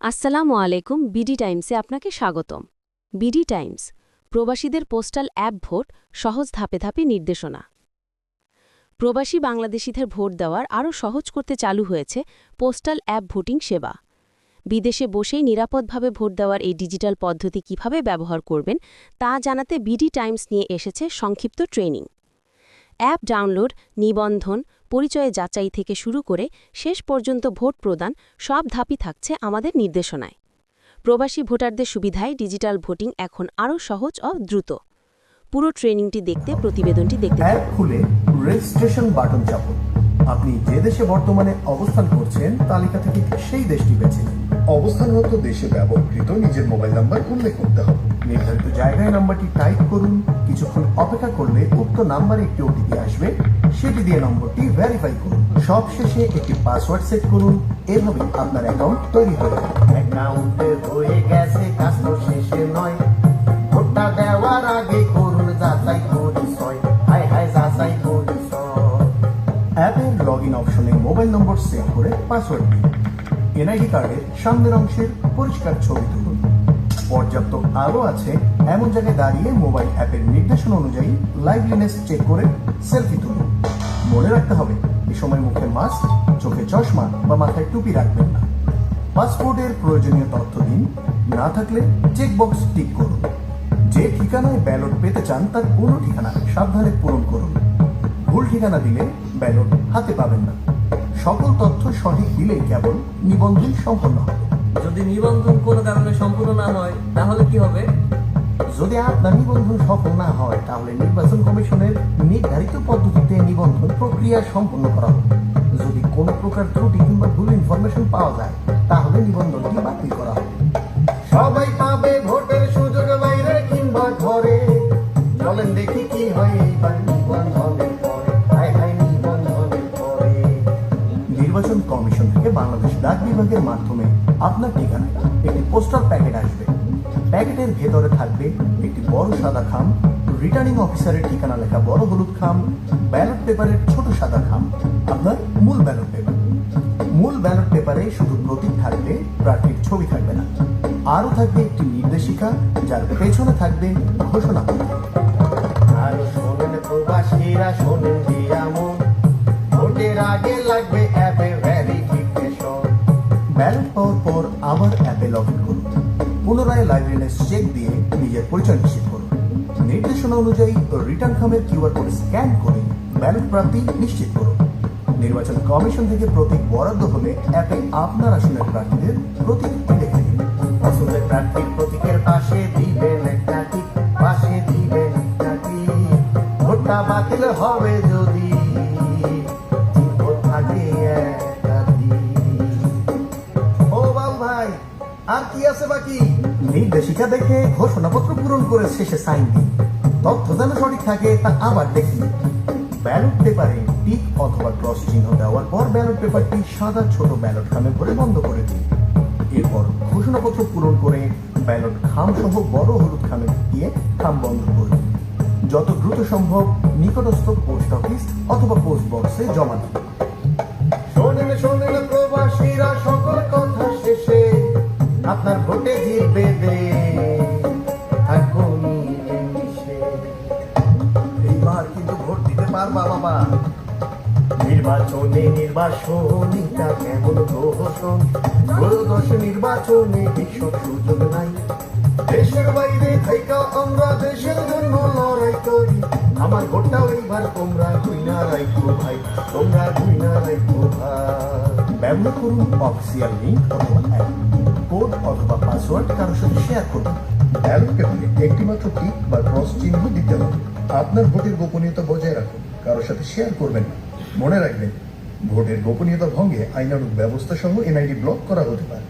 আসসালামু আলাইকুম। বিডি টাইমসে আপনাকে স্বাগতম। বিডি টাইমস, প্রবাসীদের পোস্টাল অ্যাপ ভোট, সহজ ধাপে ধাপে নির্দেশনা। প্রবাসী বাংলাদেশিদের ভোট দেওয়ার আরও সহজ করতে চালু হয়েছে পোস্টাল অ্যাপ ভোটিং সেবা। বিদেশে বসেই নিরাপদভাবে ভোট দেওয়ার এই ডিজিটাল পদ্ধতি কিভাবে ব্যবহার করবেন তা জানাতে বিডি টাইমস নিয়ে এসেছে সংক্ষিপ্ত ট্রেনিং। অ্যাপ ডাউনলোড, নিবন্ধন, পরিচয় যাচাই থেকে শুরু করে শেষ পর্যন্ত ভোট প্রদান সব ধাপই থাকছে আমাদের নির্দেশনায়। প্রবাসী ভোটারদের সুবিধায় ডিজিটাল ভোটিং এখন আরও সহজ ও দ্রুত। পুরো ট্রেনিংটি দেখতে প্রতিবেদনটি দেখতে অ্যাপ খুলে রেজিস্ট্রেশন বাটন চাপুন। আপনি যে দেশে বর্তমানে অবস্থান করছেন তালিকা থেকে সেই দেশটি বেছে নিন। অবস্থানরত দেশে ব্যবহৃত নিজের মোবাইল নাম্বার উল্লেখ করতে হবে। নির্ধারিত জায়গায় নাম্বারটি টাইপ করুন। কিছুক্ষণ অপেক্ষা করলে উক্ত নাম্বারে একটি ওটিপি আসবে, সেটি দিয়ে নম্বরটি ভেরিফাই করুন। সবশেষে একটি পাসওয়ার্ড সেট করুন। এভাবে আপনার অ্যাকাউন্ট তৈরি হয়ে যাবে। অ্যাকাউন্টে হয়ে গেছে, কাজ তো শেষে নয়। ভোটটা দেওয়ার আগে করুন যাচাই পরিচয়। হাই হাই যাচাই পরিচয়। অ্যাপের লগইন অপশনে মোবাইল নম্বর সেট করে পাসওয়ার্ড দিন। এনআইডি কার্ডের সামনের অংশের পরিষ্কার ছবি তুলুন। পর্যাপ্ত আলো আছে এমন জায়গায় দাঁড়িয়ে মোবাইল অ্যাপের নির্দেশনা অনুযায়ী লাইভলিনেস চেক করে সেলফি তুলুন। মনে রাখতে হবে, এ সময় মুখে মাস্ক, চোখে চশমা বা মাথায় টুপি রাখবেন না। পাসপোর্টের প্রয়োজনীয় তথ্য দিন, না থাকলে চেকবক্স টিক করুন। যে ঠিকানায় ব্যালট পেতে চান তার কোনো ঠিকানা সাবধানে পূরণ করুন। ভুল ঠিকানা দিলে ব্যালট হাতে পাবেন না। সকল তথ্য সঠিক দিলেই কেবল নিবন্ধন সম্পন্ন হবে। যদি নিবন্ধন কোনো কারণে সম্পূর্ণ না হয় তাহলে কি হবে? যদি আপনার নিবন্ধন সফল না হয় তাহলে নির্বাচন কমিশনের নির্ধারিত পদ্ধতিতে নিবন্ধন প্রক্রিয়া সম্পন্ন করা হবে। যদি কোনো প্রকার ত্রুটি কিংবা ভুল ইনফরমেশন পাওয়া যায় তাহলে নিবন্ধনটি বাতিল করা হবে। সবাই পাবে ভোটের সুযোগ, বাইরে কিংবা ঘরে। চলেন দেখি কি হয় এইবার নিবন্ধনের পরে। হাই হাই নিবন্ধনের পরে। নির্বাচন কমিশন থেকে বাংলাদেশ ডাক বিভাগের মাধ্যমে আপনার ঠিকানায় একটি পোস্টাল প্যাকেট আসবে। প্যাকেটের ভেতরে থাকবে একটি বড় সাদা খাম, রিটার্নিং অফিসারের ঠিকানা লেখা বড় হলুদ খাম, ব্যালট পেপারের ছোট সাদা খাম, আপনার মূল ব্যালট পেপার। মূল ব্যালট পেপারে শুধু প্রতীক থাকবে, প্রার্থীর ছবি থাকবে না। আরও থাকবে একটি নির্দেশিকা, যার পেছনে থাকবে ঘোষণাপত্র। আরো শোনেন প্রবাসীরা, শোনেন দিয়ামন, ভোটের আগে লাগবে অ্যাপে ভেরিফিকেশন। ব্যালট পাওয়ার পর আবার অ্যাপে লগ ইন করুন। পুনরায় লাইভলিনেস চেক দিয়ে নিজের পরিচয় নিশ্চিত করুন। নির্দেশনা অনুযায়ী রিটার্ন খামের কিউআর কোড স্ক্যান করে ব্যালট প্রাপ্তি নিশ্চিত করুন। নির্বাচন কমিশন থেকে প্রতীক বরাদ্দ হলে অ্যাপে আপনার আসনের প্রার্থীদের প্রতীকটি দেখে নিন। পছন্দের প্রার্থীর প্রতীকের পাশে দিবেন একটা টিক, পাশে দিবেন একটা টিক। ভোটটা বাতিল হবে যদি ভোট থাকে একটা টিক। ও বাবু ভাই, আর কি আছে বাকি? নির্দেশিকা দেখে ঘোষণাপত্র পূরণ করে শেষে সাইন দিন। তথ্য যেন সঠিক থাকে তা আবার দেখুন। ব্যালট পেপারে টিক অথবা ক্রস চিহ্ন দেওয়ার পর ব্যালট পেপারটি সাদা ছোট ব্যালট খামে ভরে বন্ধ করে দিন। এরপর ঘোষণাপত্র পূরণ করে ব্যালট খাম সহ বড় হলুদ খামে দিয়ে খাম বন্ধ করুন। যত দ্রুত সম্ভব নিকটস্থ পোস্ট অফিস অথবা পোস্ট বক্সে জমা দিন। শোনেন শোনেন প্রবাসীরা, সকল কথা শেষে আপনার ভোটে জিতবে এইবার কিন্তু ভোট দিতে পারবা বাবা। নির্বাচনীটা কেমন ঘোষণ, ত্রয়োদশ নির্বাচনে ভীষণ সুযোগ নাই। দেশের বাইরে থাইকা আমরা দেশের জন্য লড়াই করি। আমার ভোটটাও এইবার তোমরা ঘুইনা রাখো ভাই, তোমরা ঘুইনা রাখো ভাই। ব্যবহার করুন অফিসিয়াল লিঙ্ক অথবা অ্যাপ। কোড অথবা পাসওয়ার্ড কারোর সাথে শেয়ার করুন। ব্যালট পেপারে একটিমাত্র টিক বা ক্রস চিহ্ন দিতে হবে। আপনার ভোটের গোপনীয়তা বজায় রাখুন, কারোর সাথে শেয়ার করবেন না। মনে রাখবেন, ভোটের গোপনীয়তা ভঙ্গে আইনানুগ ব্যবস্থা সহ এনআইডি ব্লক করা হতে পারে।